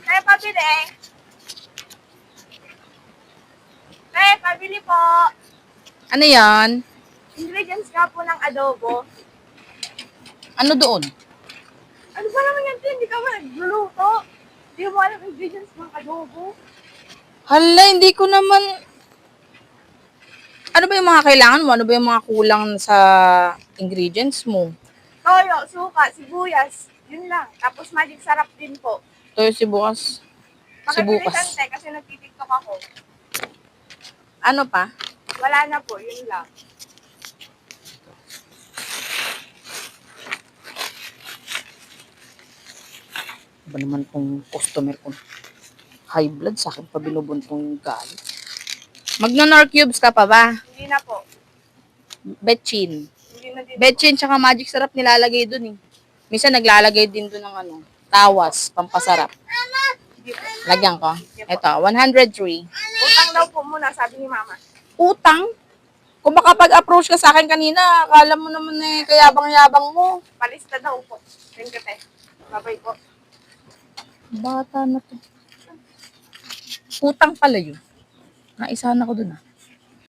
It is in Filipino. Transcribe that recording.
Kaya pabili. Kaya pabili po. Ano yan? Ingredients nga po ng adobo. Ano doon? Ano ba naman yan? Hindi ka ba nagluluto? Hindi mo alam ingredients ng adobo. Hala, hindi ko naman... Ano ba yung mga kailangan mo? Ano ba yung mga kulang sa ingredients mo? Toyo, suka, sibuyas. Yun lang. Tapos magic sarap din po. Toyo, sibuyas. Pakabilisan te, kasi nagtitiktok ako. Ano pa? Wala na po, yun lang. Ba naman tong customer ko? High blood sa akin pa binubuntong galit. Magno-nor cubes ka pa ba? Hindi na po. Betchin. Hindi na din. Betchin tsaka magic sarap nilalagay dun eh. Minsan naglalagay din dun ng ano, tawas, pampasarap. Hindi po. Lagyan ko. Ito, 103. Utang daw po muna, sabi ni mama. Utang? Kung makapag-approach ka sa akin kanina, akala mo naman eh, kayabang-yabang mo. Palista daw po. Thank you, te. Babay po. Bata na to. Utang pala yun. Naisahan ako dun ah.